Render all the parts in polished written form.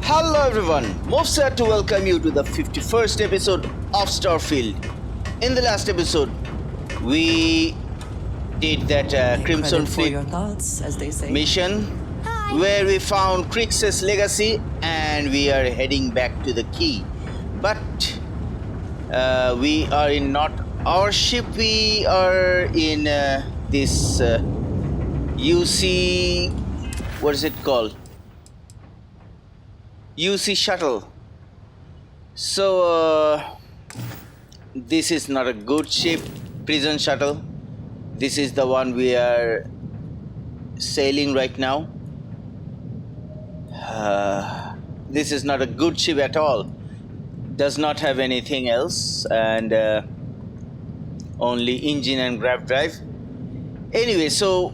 Hello everyone, MUFS here to welcome you to the 51st episode of Starfield. In the last episode, we did that Crimson Fleet thoughts, as they say. mission where we found Crix's legacy and we are heading back to the key. But we are in not our ship, we are in this UC, what is it called? UC shuttle. So this is not a good ship, prison shuttle. This is the one we are sailing right now. This is not a good ship at all. Does not have anything else and only engine and grav drive. Anyway, so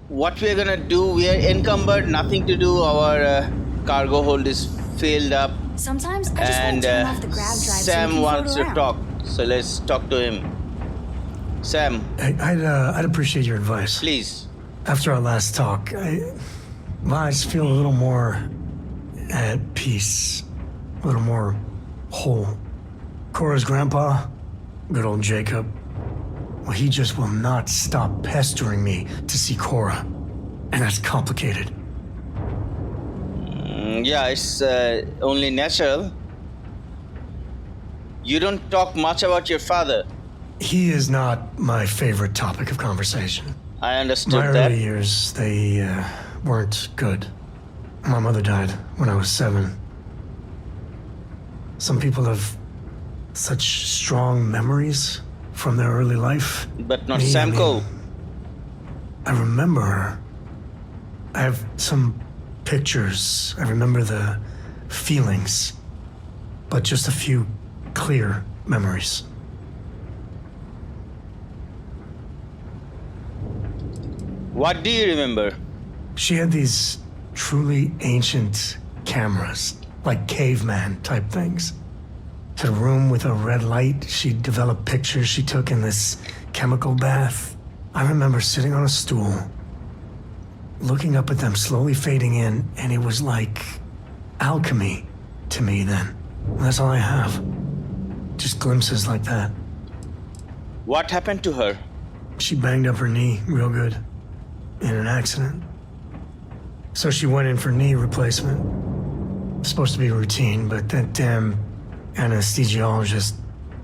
what we are gonna do, we are encumbered, nothing to do. Our cargo hold is filled up. Sometimes I just want And to turn off the grav drive Sam so you wants can to float around. talk, so let's talk to him. Sam, I'd appreciate your advice. please. After our last talk, I just feel a little more at peace, a little more whole. Cora's grandpa, good old Jacob, well, he just will not stop pestering me to see Cora, and that's complicated. Yeah, it's only natural. You don't talk much about your father. He is not my favorite topic of conversation. I understood My that. early years, they weren't good. My mother died when I was 7. Some people have such strong memories from their early life. But not Me, Sam Cole. I remember her. I have some pictures. I remember the feelings, but just a few clear memories. What do you remember? She had these truly ancient cameras, like caveman type things. Had a room with a red light. She developed pictures she took in this chemical bath. I remember sitting on a stool, looking up at them slowly fading in, and it was like alchemy to me then. And that's all I have. Just glimpses like that. What happened to her? She banged up her knee real good in an accident. So she went in for knee replacement. Supposed to be routine, but that damn anesthesiologist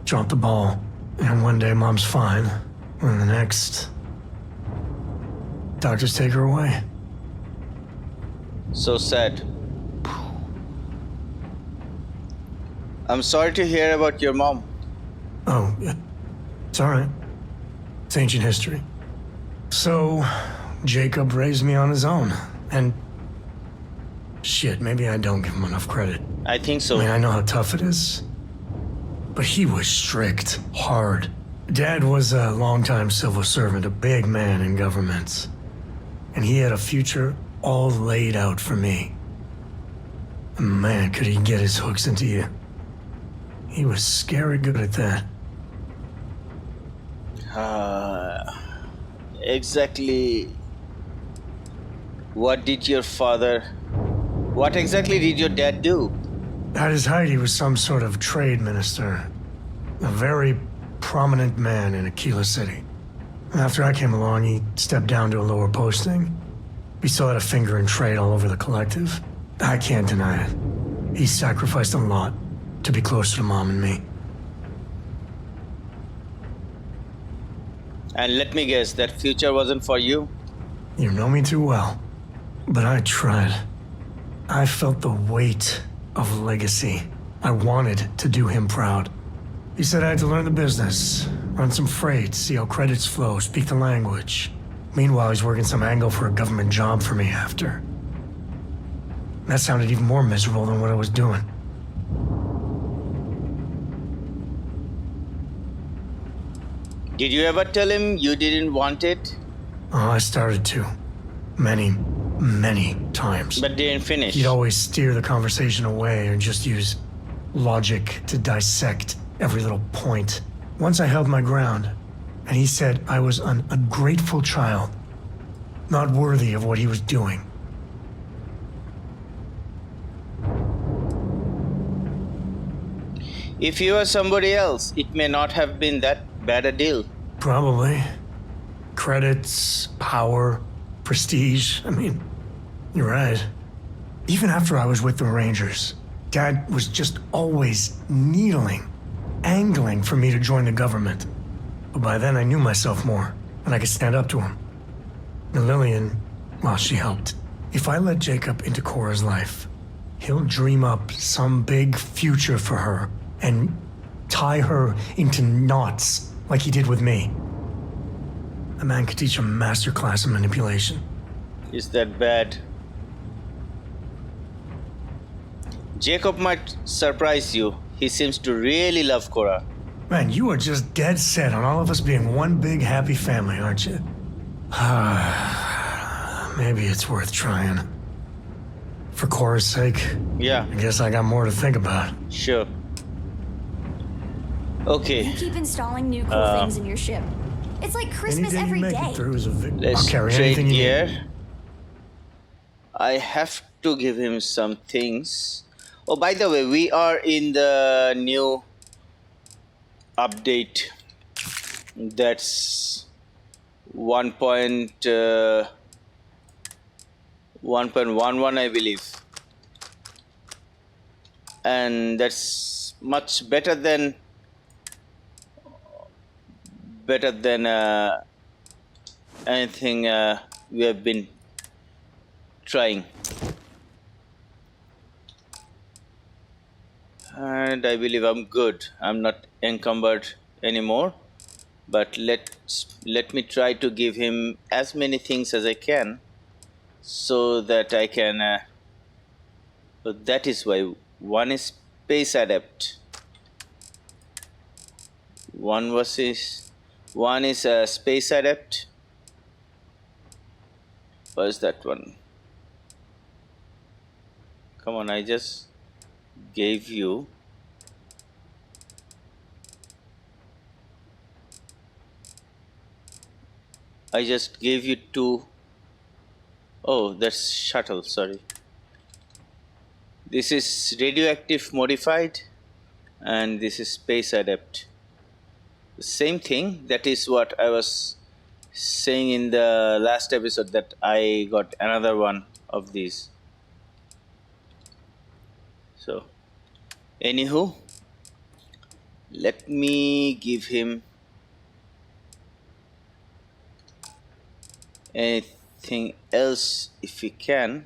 dropped the ball. And one day mom's fine, and the next, doctors take her away. So sad. I'm sorry to hear about your mom. Oh, yeah. It's all right. It's ancient history. So, Jacob raised me on his own, and shit, maybe I don't give him enough credit. I think so. I mean, I know how tough it is. But he was strict, hard. Dad was a longtime civil servant, a big man in government. And he had a future all laid out for me. And man, could he get his hooks into you. He was scary good at that. Exactly. What exactly did your dad do? At his height, he was some sort of trade minister. A very prominent man in Aquila City. After I came along, he stepped down to a lower posting. He still had a finger in trade all over the collective. I can't deny it. He sacrificed a lot to be closer to Mom and me. And let me guess, that future wasn't for you? You know me too well. But I tried. I felt the weight of legacy. I wanted to do him proud. He said I had to learn the business, run some freight, see how credits flow, speak the language. Meanwhile, he's working some angle for a government job for me after. That sounded even more miserable than what I was doing. Did you ever tell him you didn't want it? Oh, I started to. Many times. But didn't finish? He'd always steer the conversation away or just use logic to dissect every little point. Once I held my ground, and he said I was an ungrateful child, not worthy of what he was doing. If you were somebody else, it may not have been that bad a deal. Probably. Credits, power, prestige. I mean, you're right. Even after I was with the Rangers, Dad was just always needling, angling for me to join the government. But by then I knew myself more, and I could stand up to him. And Lillian, well, she helped. If I let Jacob into Cora's life, he'll dream up some big future for her and tie her into knots like he did with me. A man could teach a master class in manipulation. Is that bad? Jacob might surprise you. He seems to really love Cora. Man, you are just dead set on all of us being one big happy family, aren't you? Maybe it's worth trying. For Cora's sake. Yeah, I guess I got more to think about. sure. Okay, You keep installing new cool things in your ship. It's like Christmas Anything every you make day. it through is a victory. let's I'll carry trade anything you need. gear. I have to give him some things. Oh, by the way, we are in the new update. That's 1.11, I believe. And that's much better than anything we have been trying. And I believe I'm good. I'm not encumbered anymore. But let me try to give him as many things as I can, so that I can. So that is why one is space adept. One is a space adept. Where's that one? Come on, I just gave you. I just gave you two. Oh, that's shuttle, sorry. This is radioactive modified, and this is space adept. The same thing. That is what I was saying in the last episode, that I got another one of these. So, anywho, let me give him anything else if we can.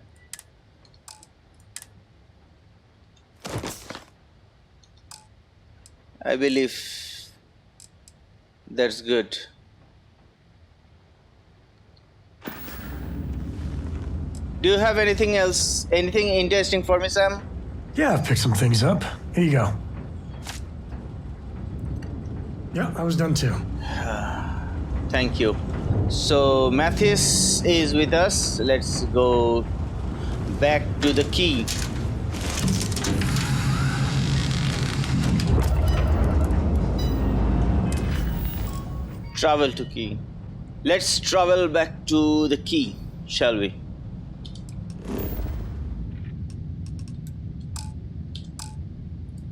I believe that's good. Do you have anything else, anything interesting for me, Sam? Yeah, I've picked some things up. Here you go. Yeah, I was done too. Thank you. So Mathis is with us. Let's go back to the key. Travel to key. Let's travel back to the key, shall we?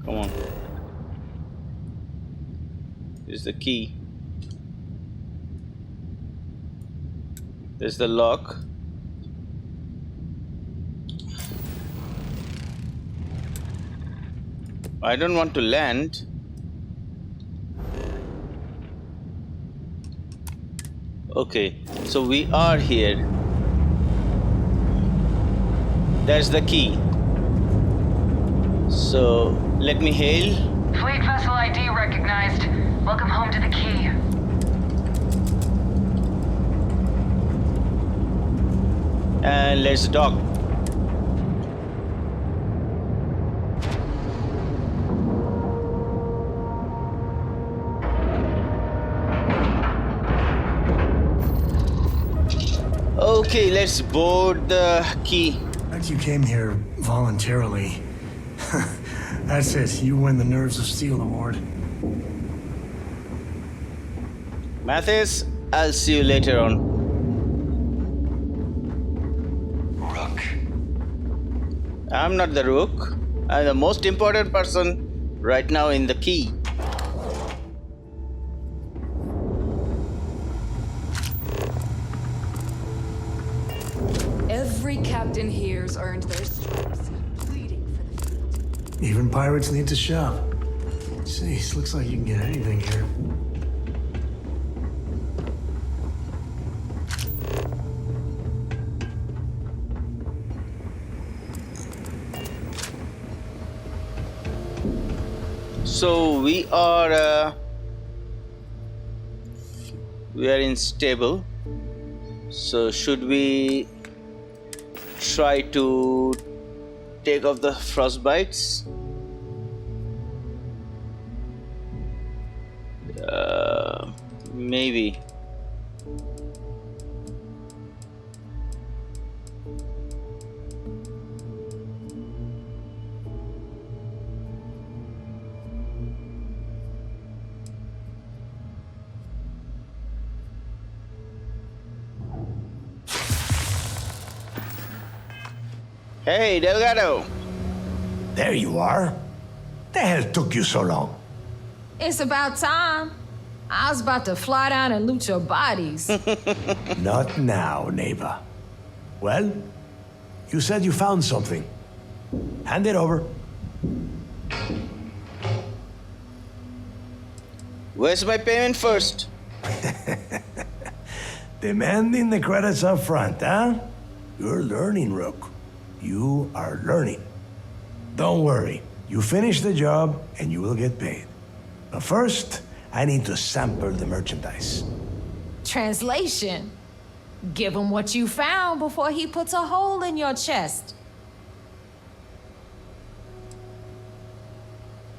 Come on. Here's the key. There's the lock. I don't want to land. Okay, so we are here. There's the key. So let me hail. Fleet vessel ID recognized. Welcome home to the key. And let's dock. Okay, let's board the key. As you came here voluntarily. That's it. You win the Nerves of Steel award. Mathis, I'll see you later on. Rook. I'm not the rook. I'm the most important person right now in the key. Every captain here's earned their stripes, pleading for the field. Even pirates need to shop. Jeez, looks like you can get anything here. So we are in stable. So should we try to take off the frostbites? Maybe. Hey, Delgado. There you are. The hell took you so long? It's about time. I was about to fly down and loot your bodies. Not now, neighbor. Well, you said you found something. Hand it over. Where's my payment first? Demanding the credits up front, huh? You're learning, Rook. You are learning. Don't worry. You finish the job and you will get paid. But first, I need to sample the merchandise. Translation. Give him what you found before he puts a hole in your chest.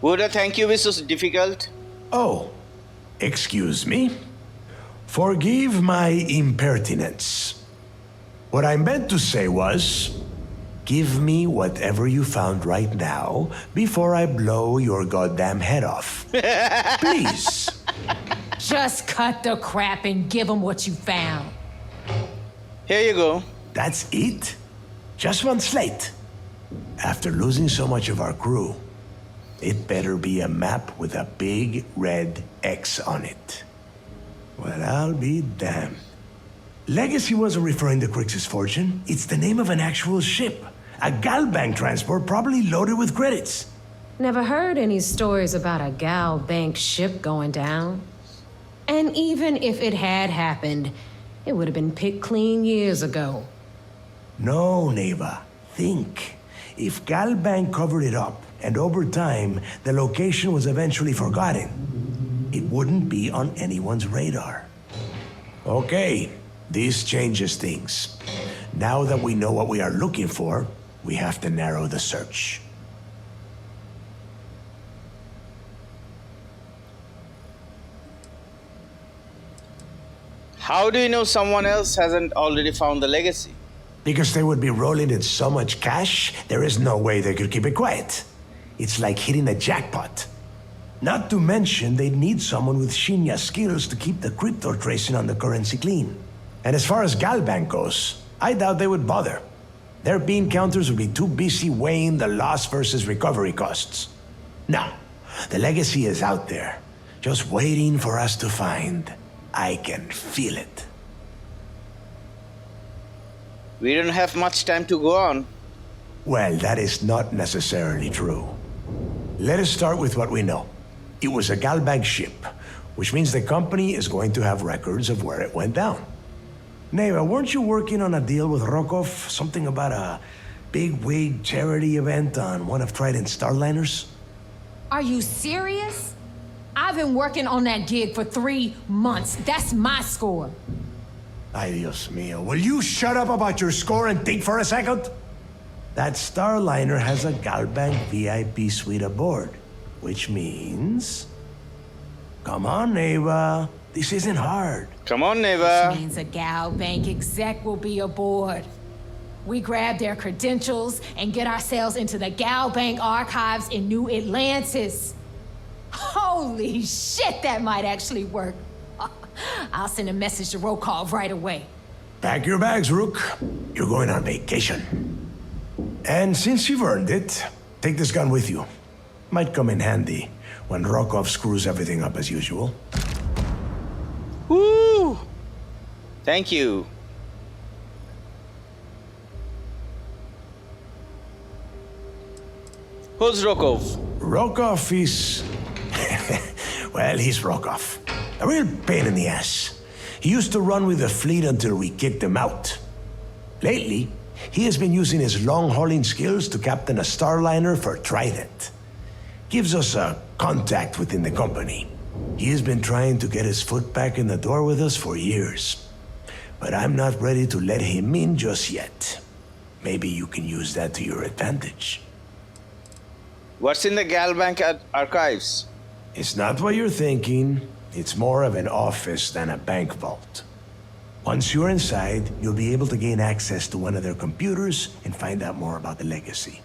Would a thank you be so difficult? Oh, excuse me. Forgive my impertinence. What I meant to say was, give me whatever you found right now before I blow your goddamn head off. Please. Just cut the crap and give him what you found. Here you go. That's it? Just one slate. After losing so much of our crew, it better be a map with a big red X on it. Well, I'll be damned. Legacy wasn't referring to Crix's fortune. It's the name of an actual ship. A Galbank transport probably loaded with credits. Never heard any stories about a Gal Bank ship going down. And even if it had happened, it would have been picked clean years ago. No, Neva. Think. If Galbank covered it up, and over time, the location was eventually forgotten, it wouldn't be on anyone's radar. Okay, this changes things. Now that we know what we are looking for, we have to narrow the search. How do you know someone else hasn't already found the legacy? Because they would be rolling in so much cash, there is no way they could keep it quiet. It's like hitting a jackpot. Not to mention, they'd need someone with Shinya skills to keep the crypto tracing on the currency clean. And as far as Galbank goes, I doubt they would bother. Their bean counters would be too busy weighing the loss versus recovery costs. No, the legacy is out there, just waiting for us to find. I can feel it. We don't have much time to go on. Well, that is not necessarily true. Let us start with what we know. It was a Galbank ship, which means the company is going to have records of where it went down. Neva, weren't you working on a deal with Rokov? Something about a big-wig charity event on one of Trident's starliners? Are you serious? I've been working on that gig for 3 months. That's my score. Ay, Dios mío. Will you shut up about your score and think for a second? That starliner has a Galbank VIP suite aboard, which means... Come on, Neva. This isn't hard. Come on, Neva. Which means a Gal Bank exec will be aboard. We grab their credentials and get ourselves into the Gal Bank archives in New Atlantis. Holy shit, that might actually work. I'll send a message to Rokov right away. Pack your bags, Rook. You're going on vacation. And since you've earned it, take this gun with you. Might come in handy when Rokov screws everything up as usual. Woo! Thank you. Who's Rokov? Rokov is... well, he's Rokov. A real pain in the ass. He used to run with the fleet until we kicked him out. Lately, he has been using his long-hauling skills to captain a starliner for Trident. Gives us a contact within the company. He has been trying to get his foot back in the door with us for years. But I'm not ready to let him in just yet. Maybe you can use that to your advantage. What's in the Galbank archives? It's not what you're thinking. It's more of an office than a bank vault. Once you're inside, you'll be able to gain access to one of their computers and find out more about the legacy.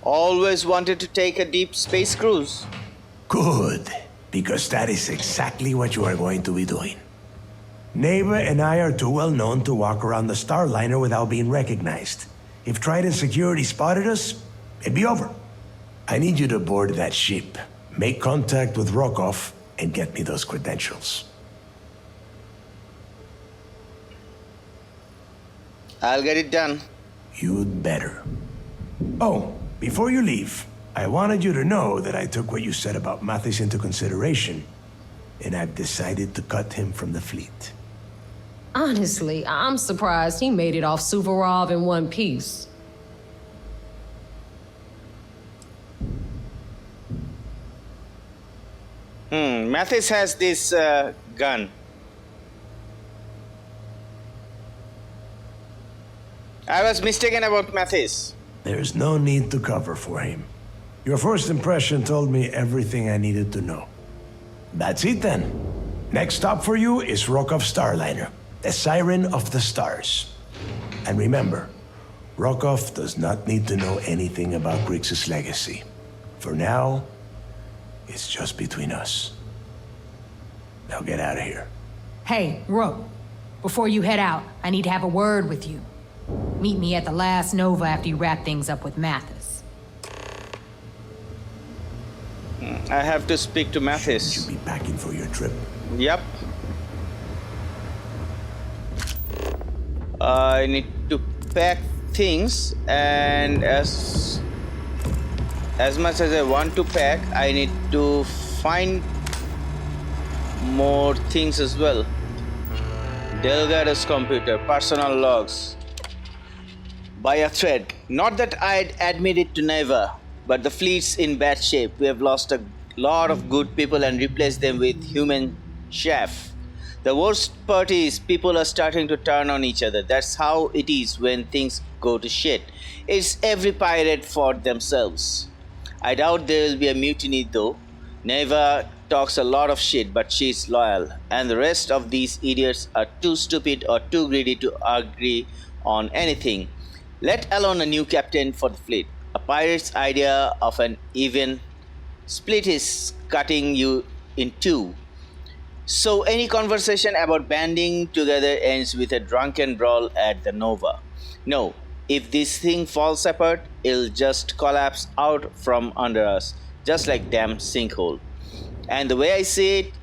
Always wanted to take a deep space cruise. Good, because that is exactly what you are going to be doing. Neighbor and I are too well known to walk around the Starliner without being recognized. If Trident security spotted us, it'd be over. I need you to board that ship, make contact with Rokov, and get me those credentials. I'll get it done. You'd better. Oh, before you leave, I wanted you to know that I took what you said about Mathis into consideration, and I've decided to cut him from the fleet. Honestly, I'm surprised he made it off Suvorov in one piece. Mathis has this gun. I was mistaken about Mathis. There's no need to cover for him. Your first impression told me everything I needed to know. That's it then. Next stop for you is Rokov Starliner, the Siren of the Stars. And remember, Rokov does not need to know anything about Grixis' legacy. For now, it's just between us. Now get out of here. Hey, Rook, before you head out, I need to have a word with you. Meet me at the last Nova after you wrap things up with Mathis. I have to speak to Mathis. Should you be packing for your trip? Yep. I need to pack things, and as much as I want to pack, I need to find more things as well. Delgado's computer, personal logs. By a thread. Not that I'd admit it to Neva, but the fleet's in bad shape. We have lost a lot of good people and replaced them with human chaff. The worst part is people are starting to turn on each other. That's how it is when things go to shit. It's every pirate for themselves. I doubt there will be a mutiny though. Neva talks a lot of shit, but she's loyal. And the rest of these idiots are too stupid or too greedy to agree on anything, let alone a new captain for the fleet. A pirate's idea of an even split is cutting you in two. So any conversation about banding together ends with a drunken brawl at the Nova. No, if this thing falls apart, it'll just collapse out from under us, just like damn sinkhole. And the way I see it,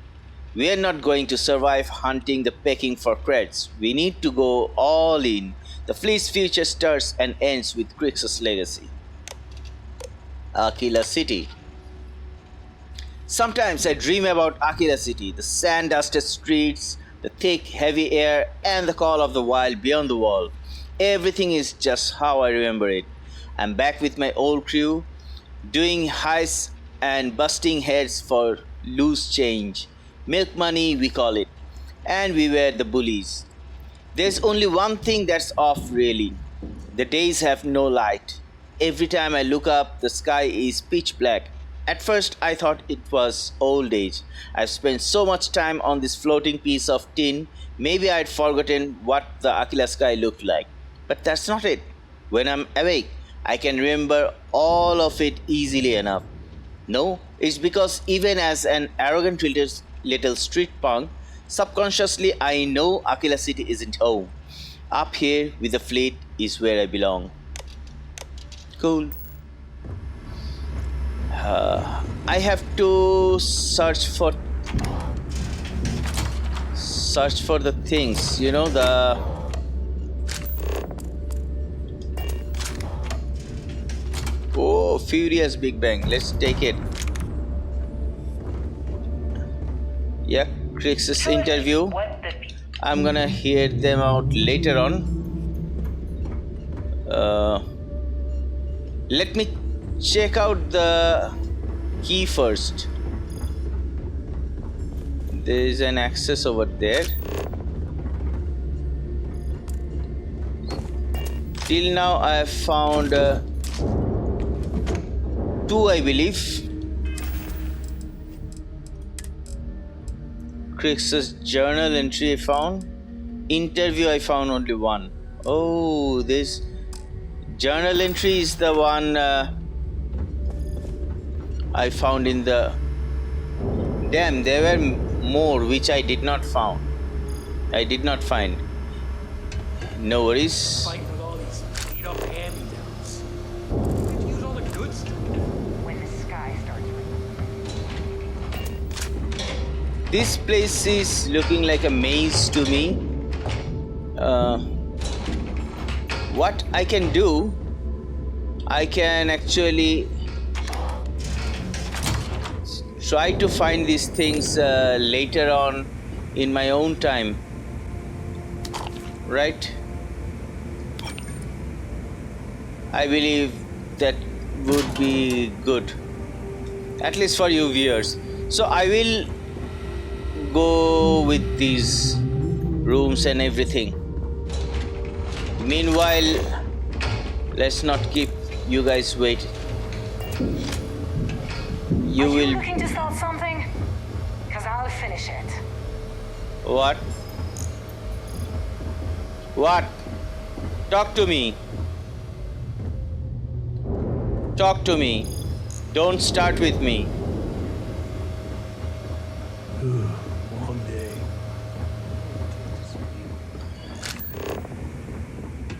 we are not going to survive hunting the pecking for creds. We need to go all in. The fleet's future starts and ends with Grixis' legacy. Aquila City. Sometimes I dream about Aquila City, the sand-dusted streets, the thick, heavy air, and the call of the wild beyond the wall. Everything is just how I remember it. I'm back with my old crew, doing heists and busting heads for loose change. Milk money, we call it. And we were the bullies. There's only one thing that's off, really. The days have no light. Every time I look up, the sky is pitch black. At first, I thought it was old age. I've spent so much time on this floating piece of tin, maybe I'd forgotten what the Aquila sky looked like. But that's not it. When I'm awake, I can remember all of it easily enough. No, it's because even as an arrogant little street punk, subconsciously I know Aquila City isn't home. Up here with the fleet is where I belong. Cool. I have to search for the things, you know, the oh, Furious Big Bang. Let's take it. Yeah, Crix's interview. I'm gonna hear them out later on. Let me check out the key first. There is an access over there. Till now I have found 2, I believe. Crix's journal entry I found. Interview I found only 1. Oh, this journal entry is the one I found in the... Damn, there were more which I did not find. No worries. Fighting with all these beat-up hand-me-downs. Where'd you use all the good stuff? When the sky starts raining. This place is looking like a maze to me. What I can do, I can actually try to find these things later on in my own time, right? I believe that would be good, at least for you viewers. So I will go with these rooms and everything. Meanwhile, let's not keep you guys waiting. You Are will... you looking to start something? Because I'll finish it. What? What? Talk to me. Talk to me. Don't start with me. One day.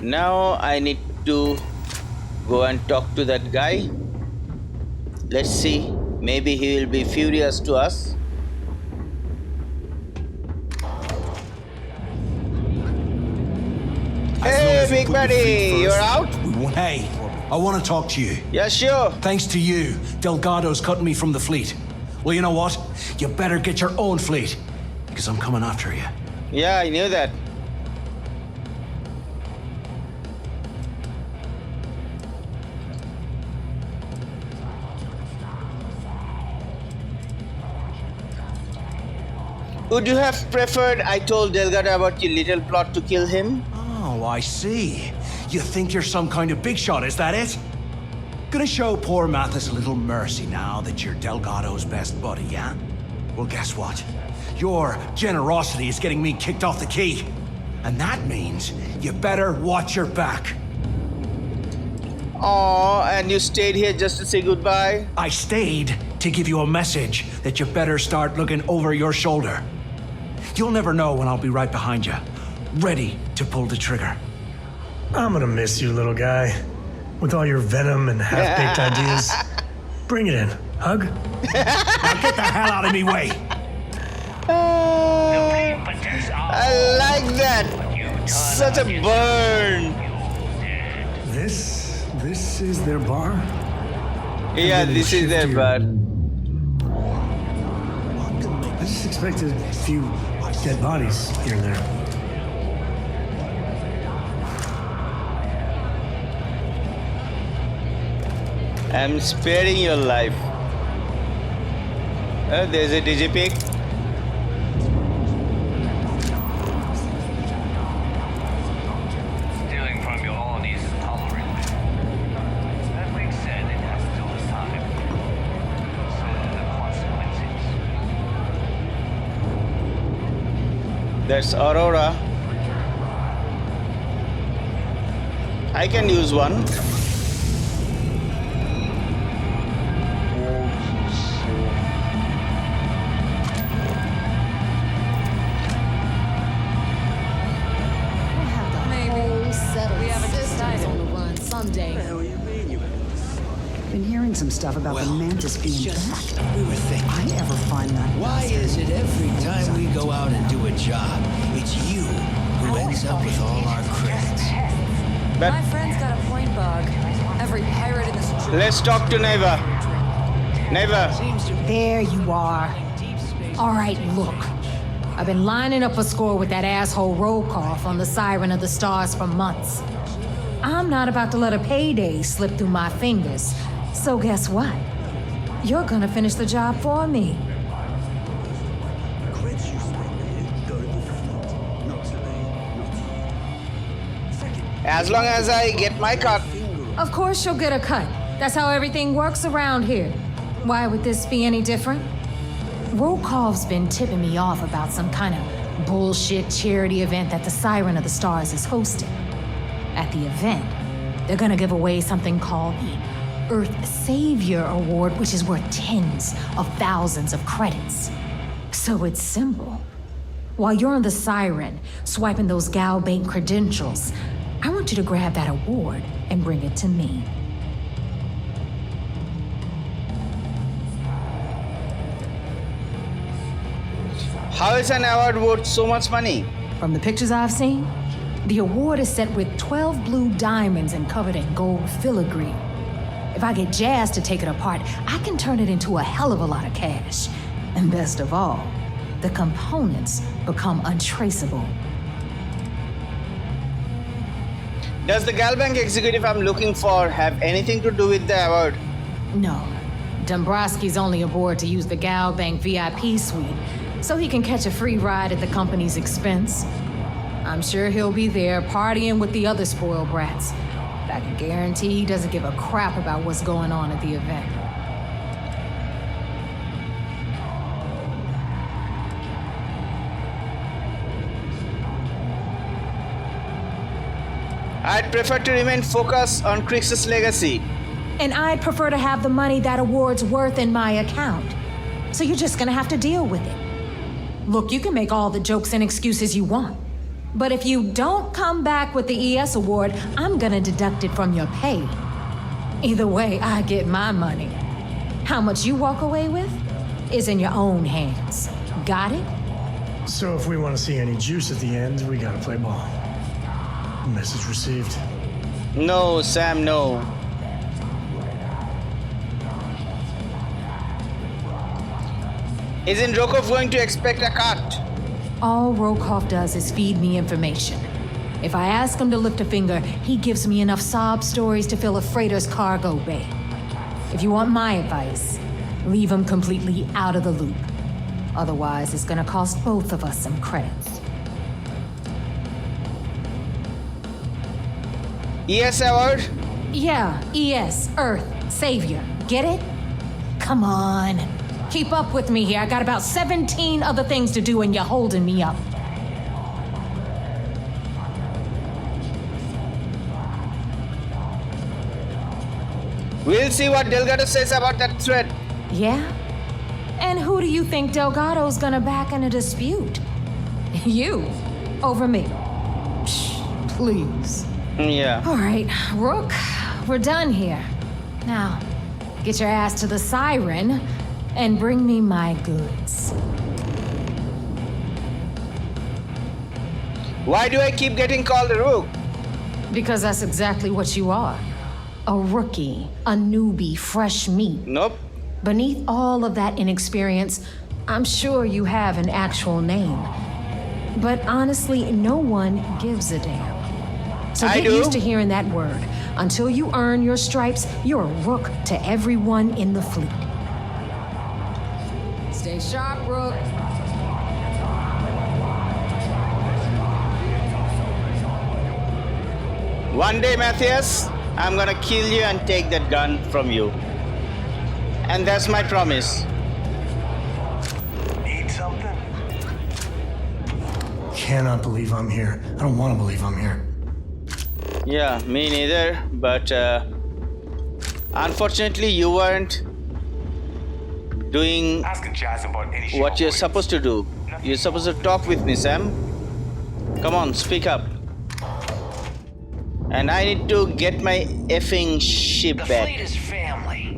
Now I need to go and talk to that guy. Let's see. Maybe he will be furious to us. Hey, big buddy, you're out? Hey, I want to talk to you. Yeah, sure. Thanks to you, Delgado's cutting me from the fleet. Well, you know what? You better get your own fleet, because I'm coming after you. Yeah, I knew that. Would you have preferred I told Delgado about your little plot to kill him? Oh, I see. You think you're some kind of big shot, is that it? Gonna show poor Mathis a little mercy now that you're Delgado's best buddy, yeah? Well, guess what? Your generosity is getting me kicked off the key. And that means you better watch your back. Aw, and you stayed here just to say goodbye? I stayed to give you a message that you better start looking over your shoulder. You'll never know when I'll be right behind you, ready to pull the trigger. I'm gonna miss you, little guy. With all your venom and half-baked ideas. Bring it in. Hug? Now get the hell out of me way! I like that. Such a burn. This is their bar? Yeah, this is their bar. I just expected a few dead bodies here and there. I'm sparing your life. There's a digipig. Stealing from your own is tolerant. That being said, it happens all the time. So do the consequences. That's Aurora. I can use one. Whole set of systems on the run someday. What the hell you mean? You been hearing some stuff about the Mantis being back. We were thinking, I ever find that why is it every time we go out and do a job, it's you who ends up with all our credits? But My friend's got a point, Bug. Every pirate in this street. let's talk to Neva. Neva. There you are. All right, look. I've been lining up a score with that asshole Rokoff on the Siren of the Stars for months. I'm not about to let a payday slip through my fingers. So guess what? You're gonna finish the job for me. As long as I get my cut. Of course you'll get a cut. That's how everything works around here. Why would this be any different? Rokoff's been tipping me off about some kind of bullshit charity event that the Siren of the Stars is hosting. At the event, they're gonna give away something called the Earth Savior Award, which is worth tens of thousands of credits. So it's simple. While you're on the Siren, swiping those Gal Bank credentials, I want you to grab that award and bring it to me. How is an award worth so much money? From the pictures I've seen, the award is set with 12 blue diamonds and covered in gold filigree. If I get Jazz to take it apart, I can turn it into a hell of a lot of cash. And best of all, the components become untraceable. Does the Galbank executive I'm looking for have anything to do with the award? No. Dombrowski's only aboard to use the Gal Bank VIP suite, so he can catch a free ride at the company's expense. I'm sure he'll be there partying with the other spoiled brats. But I can guarantee he doesn't give a crap about what's going on at the event. I'd prefer to remain focused on Crix's legacy. And I'd prefer to have the money that award's worth in my account. So you're just gonna have to deal with it. Look, you can make all the jokes and excuses you want. But if you don't come back with the ES award, I'm gonna deduct it from your pay. Either way, I get my money. How much you walk away with is in your own hands. Got it? So if we want to see any juice at the end, we gotta play ball. Message received. No, Sam, no. Isn't Rokoff going to expect a cut? All Rokoff does is feed me information. If I ask him to lift a finger, he gives me enough sob stories to fill a freighter's cargo bay. If you want my advice, leave him completely out of the loop. Otherwise, it's gonna cost both of us some credits. ES award? Yeah, ES, Earth, Savior. Get it? Come on. Keep up with me here. I got about 17 other things to do and you're holding me up. We'll see what Delgado says about that threat. Yeah? And who do you think Delgado's gonna back in a dispute? You. Over me. Shh, please. Yeah. All right, Rook, we're done here. Now, get your ass to the Siren and bring me my goods. Why do I keep getting called a rook? Because that's exactly what you are. A rookie, a newbie, fresh meat. Nope. Beneath all of that inexperience, I'm sure you have an actual name. But honestly, no one gives a damn. So get used to hearing that word. Until you earn your stripes, you're a rook to everyone in the fleet. Stay sharp, Rook. One day, Matthias, I'm gonna kill you and take that gun from you. And that's my promise. Need something? Cannot believe I'm here. I don't want to believe I'm here. Yeah, me neither, but unfortunately you weren't doing what you're supposed to do. You're supposed to talk with me, Sam. Come on, speak up. And I need to get my effing ship The back. fleet is family.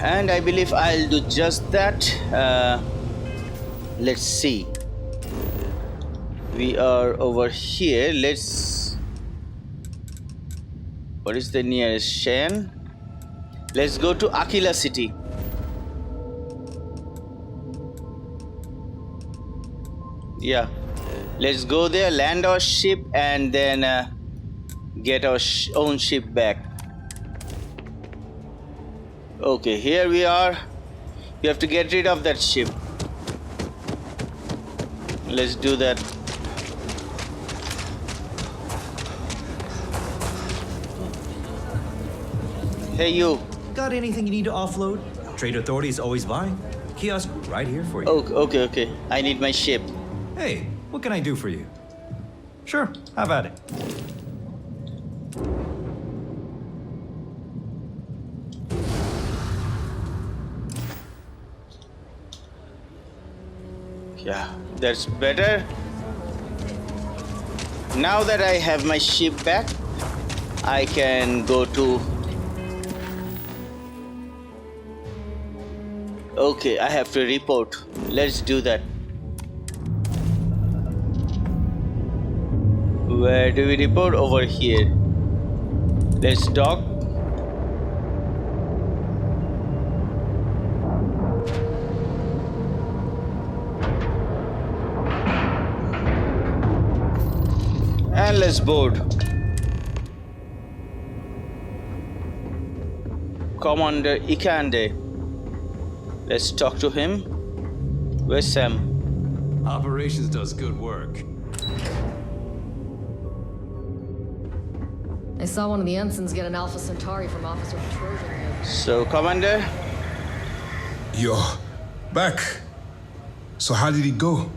And I believe I'll do just that. Let's see. We are over here. What is the nearest Shan? Let's go to Aquila City. Yeah. Let's go there, land our ship, and then get our own ship back. Okay, here we are. We have to get rid of that ship. Let's do that. Hey, you. Got anything you need to offload? Trade Authority is always buying. Kiosk right here for you. Okay. I need my ship. Hey, what can I do for you? Sure, have at it. Yeah, that's better. Now that I have my ship back, I can go to... Okay, I have to report. Let's do that. Where do we report? Over here. Let's dock. And let's board. Commander Ikande. Let's talk to him. Where's Sam? Operations does good work. I saw one of the ensigns get an Alpha Centauri from Officer Petrosian. So, Commander? You're back. So how did it go?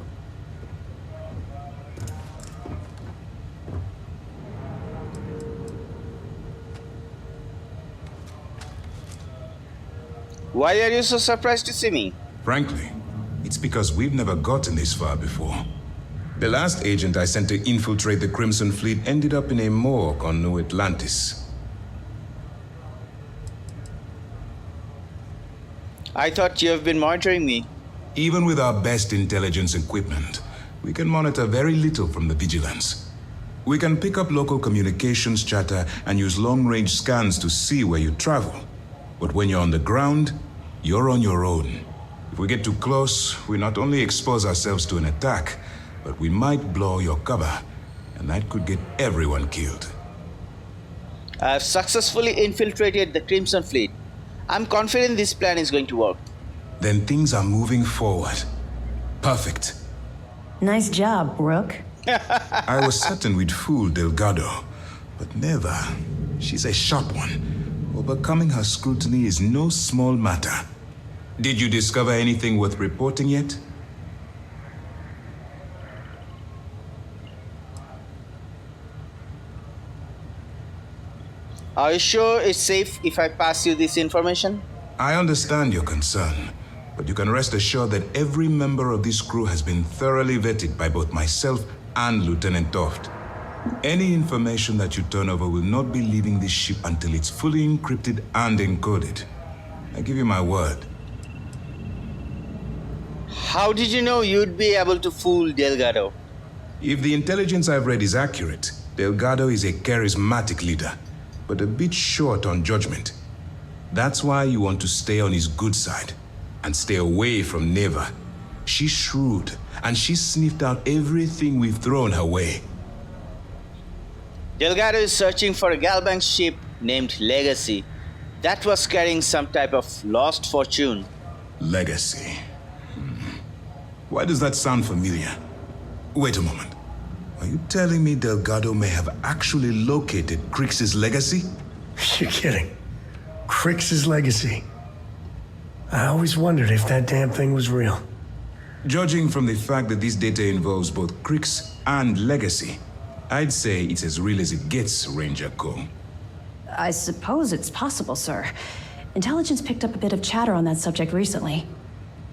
Why are you so surprised to see me? Frankly, it's because we've never gotten this far before. The last agent I sent to infiltrate the Crimson Fleet ended up in a morgue on New Atlantis. I thought you have been monitoring me. Even with our best intelligence equipment, we can monitor very little from the vigilance. We can pick up local communications chatter and use long-range scans to see where you travel. But when you're on the ground, you're on your own. If we get too close, we not only expose ourselves to an attack, but we might blow your cover, and that could get everyone killed. I have successfully infiltrated the Crimson Fleet. I'm confident this plan is going to work. Then things are moving forward. Perfect. Nice job, Rook. I was certain we'd fool Delgado, but never. She's a sharp one. Overcoming her scrutiny is no small matter. Did you discover anything worth reporting yet? Are you sure it's safe if I pass you this information? I understand your concern, but you can rest assured that every member of this crew has been thoroughly vetted by both myself and Lieutenant Toft. Any information that you turn over will not be leaving this ship until it's fully encrypted and encoded. I give you my word. How did you know you'd be able to fool Delgado? If the intelligence I've read is accurate, Delgado is a charismatic leader, but a bit short on judgment. That's why you want to stay on his good side and stay away from Neva. She's shrewd, and she's sniffed out everything we've thrown her way. Delgado is searching for a Galbank ship named Legacy that was carrying some type of lost fortune. Legacy. Why does that sound familiar? Wait a moment. Are you telling me Delgado may have actually located Crix's legacy? You're kidding. Crix's legacy. I always wondered if that damn thing was real. Judging from the fact that this data involves both Crix and legacy, I'd say it's as real as it gets, Ranger Cole. I suppose it's possible, sir. Intelligence picked up a bit of chatter on that subject recently.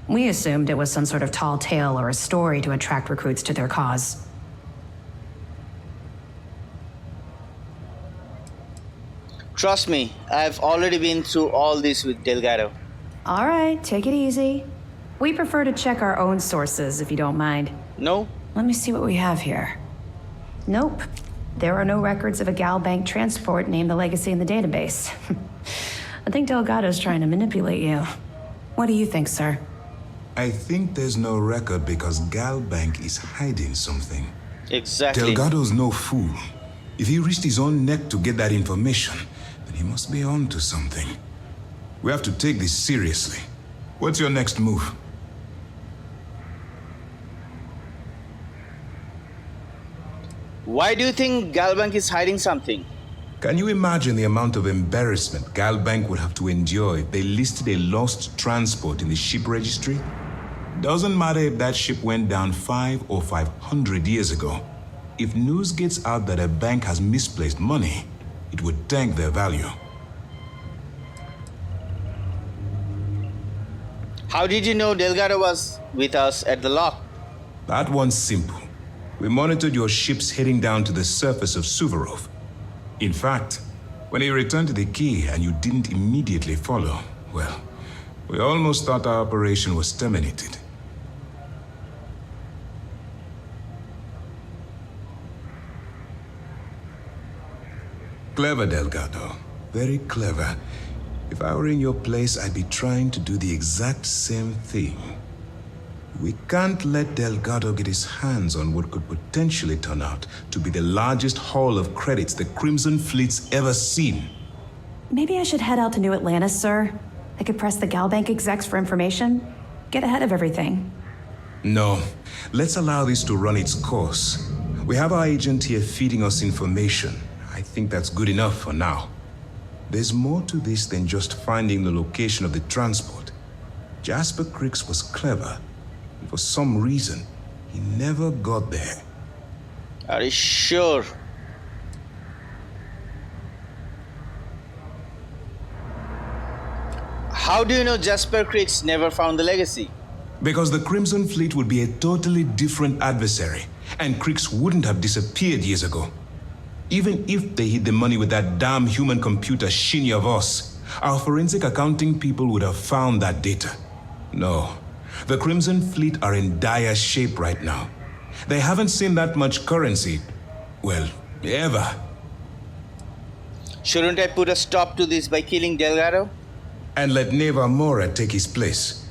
We assumed it was some sort of tall tale or a story to attract recruits to their cause. Trust me, I've already been through all this with Delgado. All right, take it easy. We prefer to check our own sources, if you don't mind. No? Let me see what we have here. Nope. There are no records of a Gal Bank transport named the Legacy in the database. I think Delgado's trying to manipulate you. What do you think, sir? I think there's no record because Gal Bank is hiding something. Exactly. Delgado's no fool. If he risked his own neck to get that information, then he must be on to something. We have to take this seriously. What's your next move? Why do you think Galbank is hiding something? Can you imagine the amount of embarrassment Galbank would have to endure if they listed a lost transport in the ship registry? Doesn't matter if that ship went down 5 or 500 years ago. If news gets out that a bank has misplaced money, it would tank their value. How did you know Delgado was with us at the lock? That one's simple. We monitored your ships heading down to the surface of Suvorov. In fact, when he returned to the key and you didn't immediately follow, well, we almost thought our operation was terminated. Clever, Delgado. Very clever. If I were in your place, I'd be trying to do the exact same thing. We can't let Delgado get his hands on what could potentially turn out to be the largest haul of credits the Crimson Fleet's ever seen. Maybe I should head out to New Atlantis, sir. I could press the Galbank execs for information. Get ahead of everything. No. Let's allow this to run its course. We have our agent here feeding us information. I think that's good enough for now. There's more to this than just finding the location of the transport. Jasper Creeks was clever. For some reason, he never got there. Are you sure? How do you know Jasper Creeks never found the legacy? Because the Crimson Fleet would be a totally different adversary, and Creeks wouldn't have disappeared years ago. Even if they hid the money with that damn human computer Shinya Voss, our forensic accounting people would have found that data. No. The Crimson Fleet are in dire shape right now. They haven't seen that much currency, well, ever. Shouldn't I put a stop to this by killing Delgado? And let Neva Mora take his place?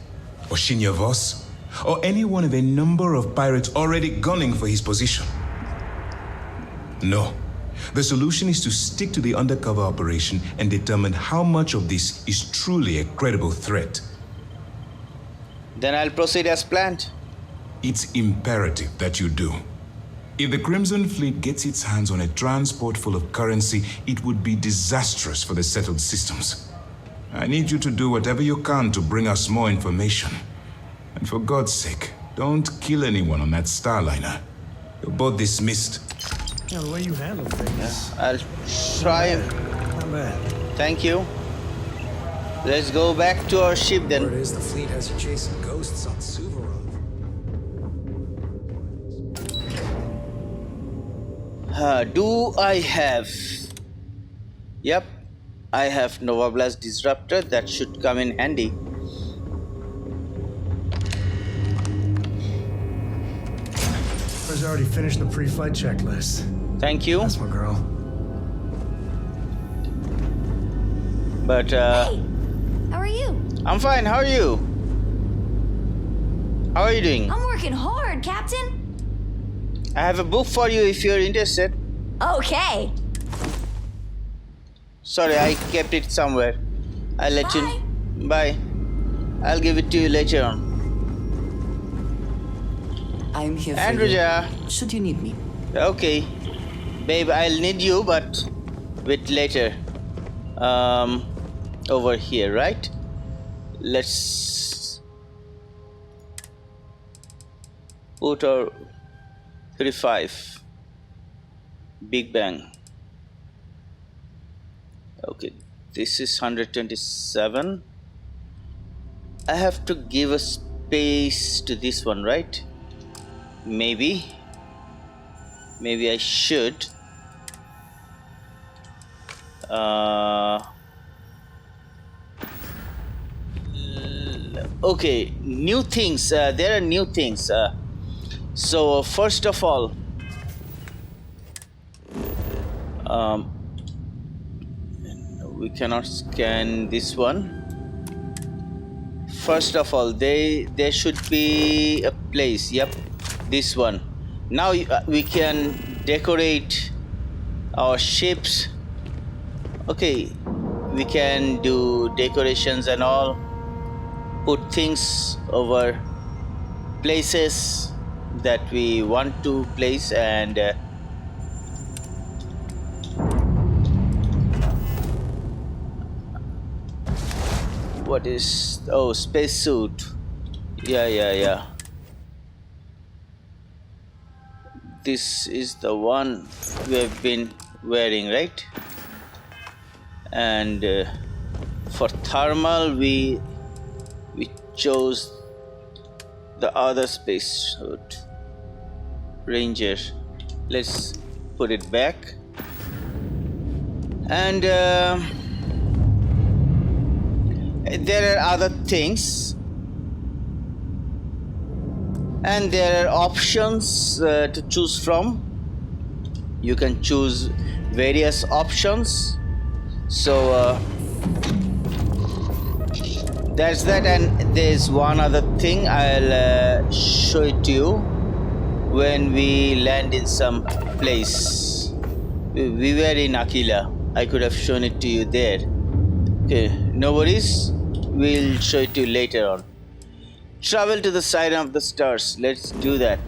Or Shinya Voss? Or any one of a number of pirates already gunning for his position? No. The solution is to stick to the undercover operation and determine how much of this is truly a credible threat. Then I'll proceed as planned. It's imperative that you do. If the Crimson Fleet gets its hands on a transport full of currency, it would be disastrous for the settled systems. I need you to do whatever you can to bring us more information. And for God's sake, don't kill anyone on that Starliner. You're both dismissed. Yeah, the way you handle things. I'll try. Not bad. Thank you. Let's go back to our ship then. Word is the fleet has you chasing ghosts on Suvorov. Do I have? Yep, I have Nova Blast Disruptor. That should come in handy. I've already finished the pre-flight checklist. Thank you. That's my girl. But Hey, how are you? I'm fine. How are you? How are you doing? I'm working hard, Captain. I have a book for you if you're interested. Okay. Sorry, I kept it somewhere. I'll let you. Bye. I'll give it to you later on. I'm here for Andrea. you. Should you need me. Okay. Babe, I'll need you, but wait later. Over here, right? Let's put our 35. Big Bang. Okay, this is 127. I have to give a space to this one, right? Maybe I should. Okay, new things. There are new things. So first of all, we cannot scan this one. First of all, there should be a place. Yep, this one. Now we can decorate our ships. Okay, we can do decorations and all. Put things over places that we want to place, and what is, oh, spacesuit. Yeah. This is the one we have been wearing, right? And for thermal, we chose the other spacesuit, Ranger. Let's put it back. And there are other things, and there are options to choose from. You can choose various options. So that's that. And there's one other thing. I'll show it to you when we land in some place. We were in Aquila. I could have shown it to you there. Okay, no worries. We'll show it to you later on. Travel to the side of the stars. Let's do that.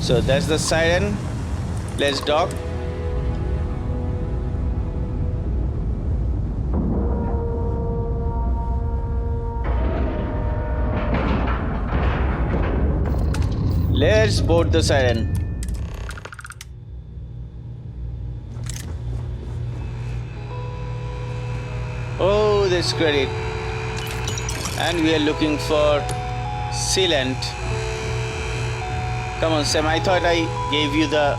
So that's the siren. Let's dock. Let's board the siren. Oh, there's credit. And we are looking for sealant. Come on, Sam, I thought I gave you the...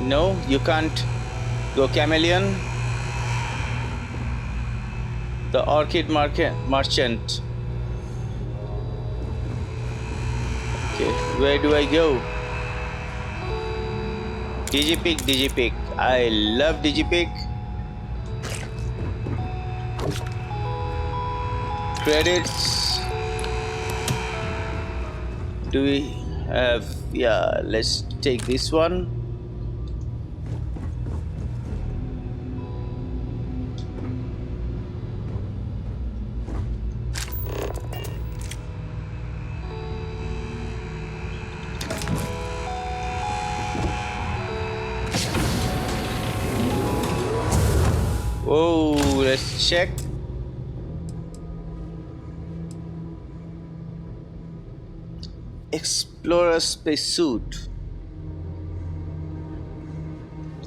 No, you can't go chameleon. The orchid merchant. Okay, where do I go? Digipick. I love Digipick. Credits. Do we have... Yeah, let's take this one. Oh, let's check. Explorer spacesuit.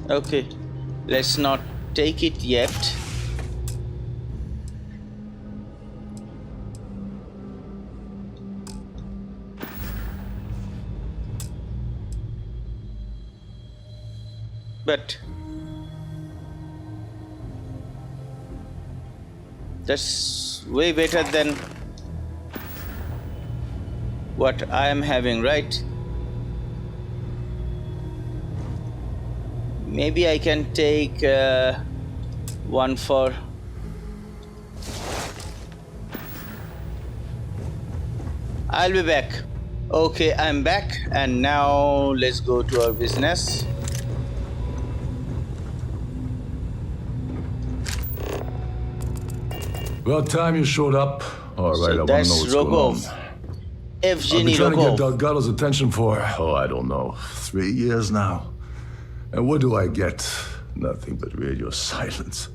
Okay, let's not take it yet. But that's way better than what I am having, right? Maybe I can take one for... I'll be back. Okay, I'm back, and now let's go to our business. About time you showed up. All right, I want to know what's going on. I've been trying to get Delgado's attention for, I don't know, 3 years now. And what do I get? Nothing but radio silence.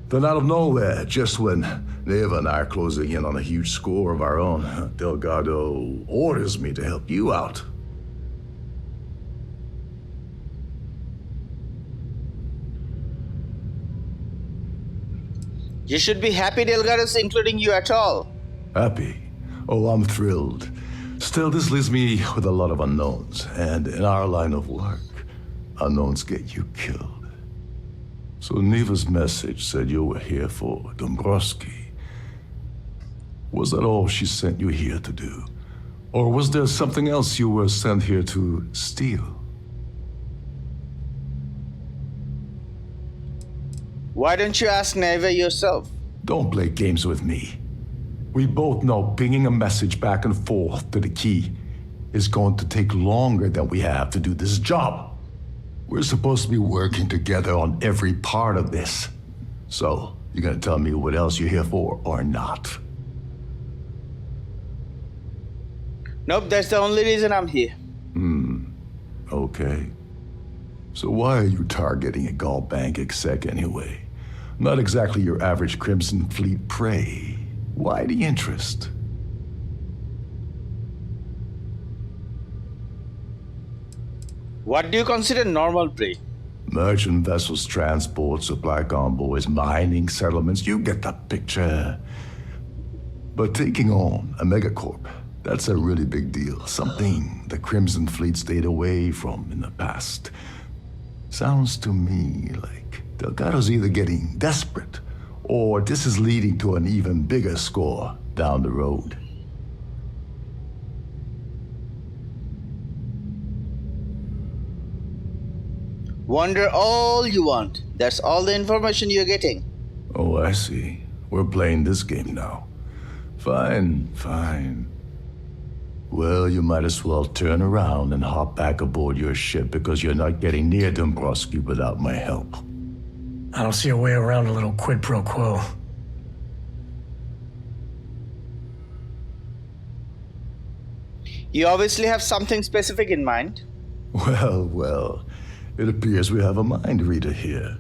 Then out of nowhere, just when Neva and I are closing in on a huge score of our own, Delgado orders me to help you out. You should be happy Delgado's including you at all. Happy? Oh, I'm thrilled. Still, this leaves me with a lot of unknowns, and in our line of work, unknowns get you killed. So Neva's message said you were here for Dombrowski. Was that all she sent you here to do? Or was there something else you were sent here to steal? Why don't you ask Neva yourself? Don't play games with me. We both know pinging a message back and forth to the key is going to take longer than we have to do this job. We're supposed to be working together on every part of this. So, you gonna tell me what else you're here for or not? Nope, that's the only reason I'm here. Okay. So why are you targeting a Gall Bank exec anyway? Not exactly your average Crimson Fleet prey. Why the interest? What do you consider normal prey? Merchant vessels, transport, supply convoys, mining settlements, you get the picture. But taking on a megacorp, that's a really big deal. Something the Crimson Fleet stayed away from in the past. Sounds to me like Delgado's either getting desperate, or this is leading to an even bigger score down the road. Wonder all you want. That's all the information you're getting. Oh, I see. We're playing this game now. Fine, fine. Well, you might as well turn around and hop back aboard your ship because you're not getting near Dombrowski without my help. I don't see a way around a little quid pro quo. You obviously have something specific in mind. Well, it appears we have a mind reader here.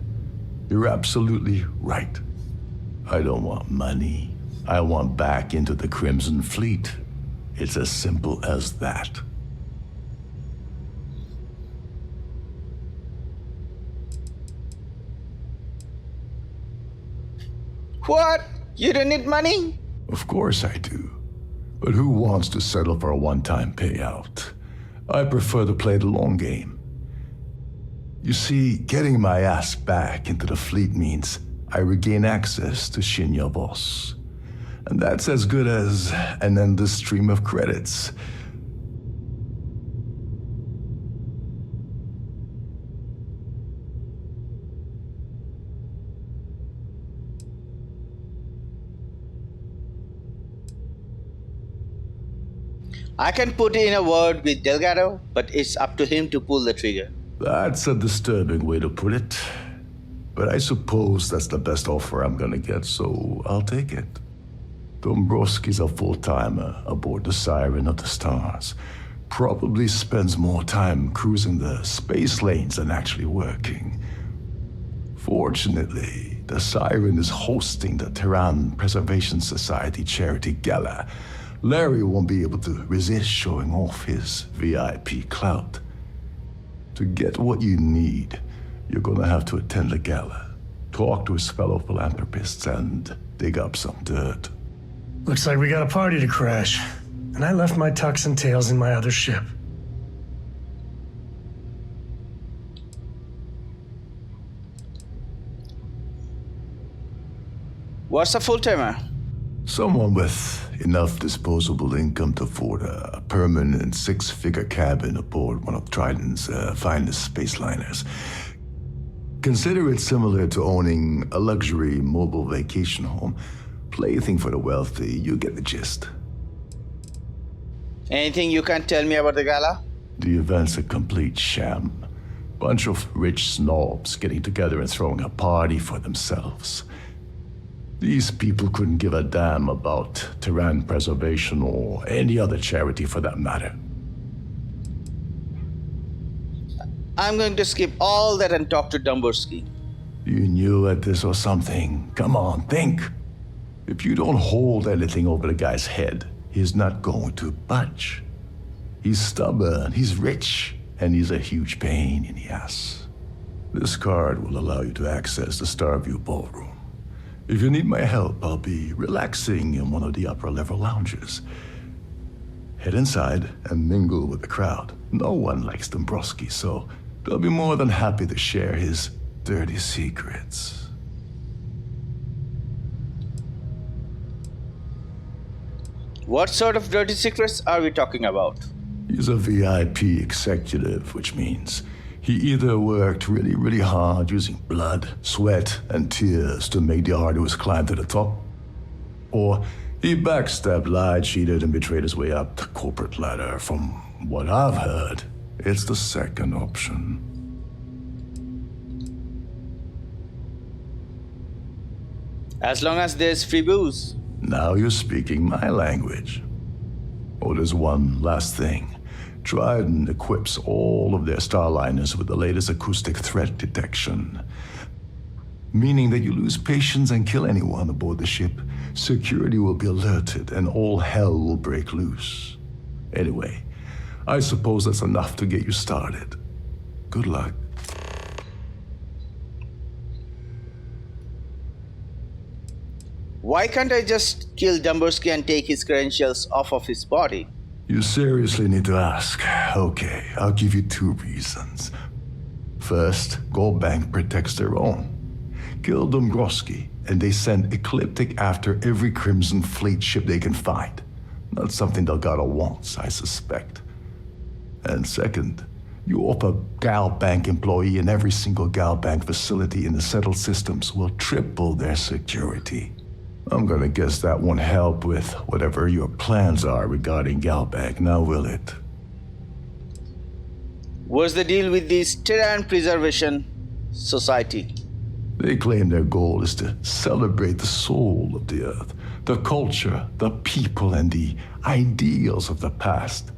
You're absolutely right. I don't want money. I want back into the Crimson Fleet. It's as simple as that. What? You don't need money? Of course I do. But who wants to settle for a one-time payout? I prefer to play the long game. You see, getting my ass back into the fleet means I regain access to Shinya Voss. And that's as good as an endless stream of credits. I can put in a word with Delgado, but it's up to him to pull the trigger. That's a disturbing way to put it. But I suppose that's the best offer I'm gonna get, so I'll take it. Dombrowski's a full-timer aboard the Siren of the Stars. Probably spends more time cruising the space lanes than actually working. Fortunately, the Siren is hosting the Terran Preservation Society charity gala. Larry won't be able to resist showing off his VIP clout. To get what you need, you're gonna have to attend the gala, talk to his fellow philanthropists, and dig up some dirt. Looks like we got a party to crash. And I left my tucks and tails in my other ship. What's a full-timer? Someone with enough disposable income to afford a permanent six-figure cabin aboard one of Trident's finest space liners. Consider it similar to owning a luxury mobile vacation home. Plaything for the wealthy, you get the gist. Anything you can tell me about the gala? The event's a complete sham. Bunch of rich snobs getting together and throwing a party for themselves. These people couldn't give a damn about Terran preservation or any other charity for that matter. I'm going to skip all that and talk to Dombrowski. You knew at this or something. Come on, think. If you don't hold anything over the guy's head, he's not going to budge. He's stubborn, he's rich, and he's a huge pain in the ass. This card will allow you to access the Starview Ballroom. If you need my help, I'll be relaxing in one of the upper-level lounges. Head inside and mingle with the crowd. No one likes Dombrowski, so they'll be more than happy to share his dirty secrets. What sort of dirty secrets are we talking about? He's a VIP executive, which means he either worked really, really hard using blood, sweat, and tears to make the arduous climb to the top, or he backstabbed, lied, cheated, and betrayed his way up the corporate ladder. From what I've heard, it's the second option. As long as there's free booze. Now you're speaking my language. Oh, there's one last thing. Trident equips all of their starliners with the latest acoustic threat detection. Meaning that you lose patience and kill anyone aboard the ship, security will be alerted and all hell will break loose. Anyway, I suppose that's enough to get you started. Good luck. Why can't I just kill Dombrowski and take his credentials off of his body? You seriously need to ask. Okay, I'll give you 2 reasons. First, Gold Bank protects their own. Kill Dombrowski, and they send Ecliptic after every Crimson Fleet ship they can find. Not something Delgado wants, I suspect. And second, you offer Gal Bank employee in every single Gal Bank facility in the settled systems will triple their security. I'm gonna guess that won't help with whatever your plans are regarding Galbank, now will it? What's the deal with this Terran Preservation Society? They claim their goal is to celebrate the soul of the Earth, the culture, the people, and the ideals of the past.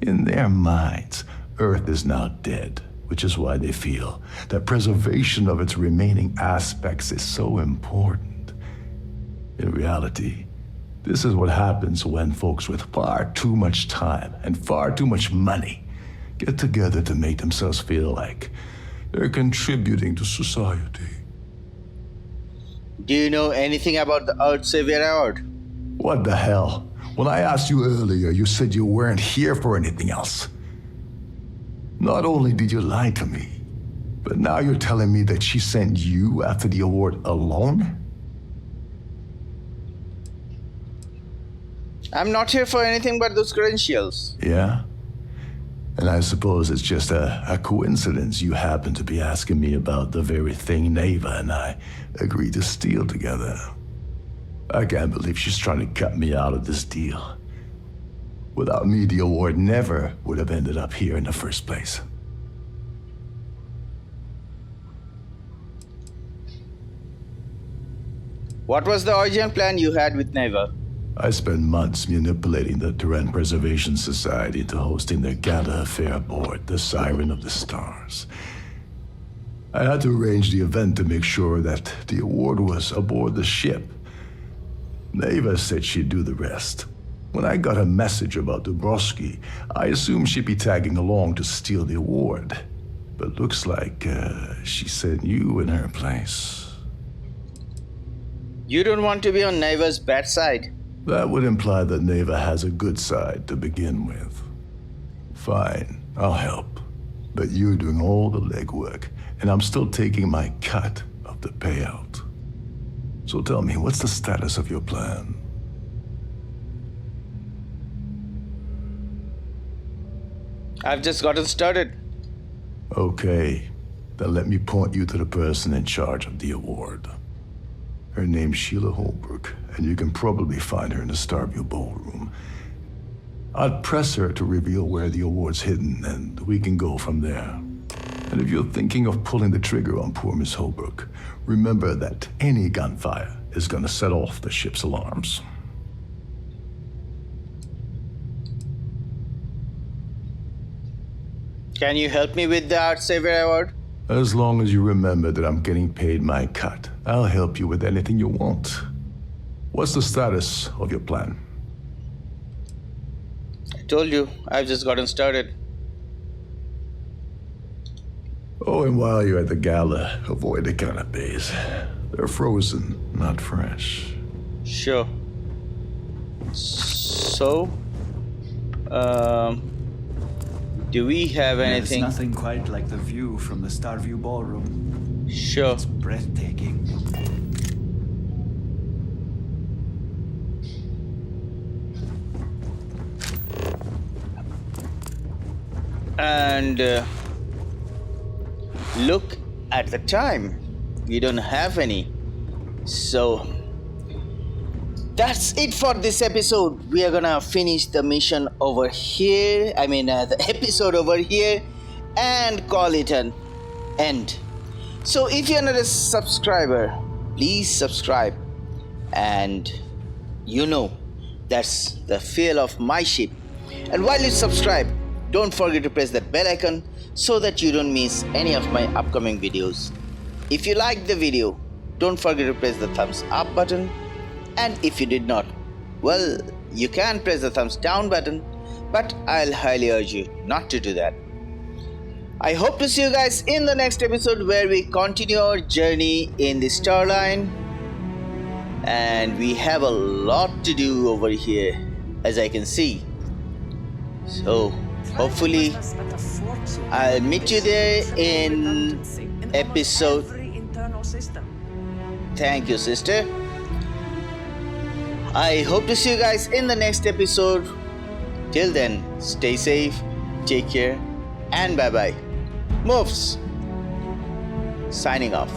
In their minds, Earth is now dead, which is why they feel that preservation of its remaining aspects is so important. In reality, this is what happens when folks with far too much time and far too much money get together to make themselves feel like they're contributing to society. Do you know anything about the Earth Savior Award? What the hell? When I asked you earlier, you said you weren't here for anything else. Not only did you lie to me, but now you're telling me that she sent you after the award alone? I'm not here for anything but those credentials. Yeah? And I suppose it's just a coincidence you happen to be asking me about the very thing Neva and I agreed to steal together. I can't believe she's trying to cut me out of this deal. Without me, the award never would have ended up here in the first place. What was the original plan you had with Neva? I spent months manipulating the Terran Preservation Society into hosting their gala affair aboard the Siren of the Stars. I had to arrange the event to make sure that the award was aboard the ship. Neva said she'd do the rest. When I got a message about Dombrowski, I assumed she'd be tagging along to steal the award. But looks like she sent you in her place. You don't want to be on Neva's bad side. That would imply that Neva has a good side to begin with. Fine, I'll help. But you're doing all the legwork, and I'm still taking my cut of the payout. So tell me, what's the status of your plan? I've just gotten started. Okay, then let me point you to the person in charge of the award. Her name's Sheila Holbrook, and you can probably find her in the Starfield ballroom. I'd press her to reveal where the award's hidden, and we can go from there. And if you're thinking of pulling the trigger on poor Miss Holbrook, remember that any gunfire is gonna set off the ship's alarms. Can you help me with the Art Savior Award? As long as you remember that I'm getting paid my cut, I'll help you with anything you want. What's the status of your plan? I told you, I've just gotten started. Oh, and while you're at the gala, avoid the canapes. They're frozen. not fresh. Sure. So, do we have anything? There's nothing quite like the view from the Starview ballroom. Sure. It's breathtaking. And look at the time. We don't have any. So that's it for this episode. We are gonna finish the mission over here. The episode over here and call it an end. So if you're not a subscriber, please subscribe. And that's the feel of my ship. And while you subscribe, don't forget to press that bell icon so that you don't miss any of my upcoming videos. If you liked the video, don't forget to press the thumbs up button. And if you did not, well, you can press the thumbs down button, but I'll highly urge you not to do that. I hope to see you guys in the next episode where we continue our journey in the Starline. And we have a lot to do over here, as I can see. So hopefully I'll meet you there in episode. Thank you, sister. I hope to see you guys in the next episode. Till then, stay safe, take care, and bye bye. MUFS signing off.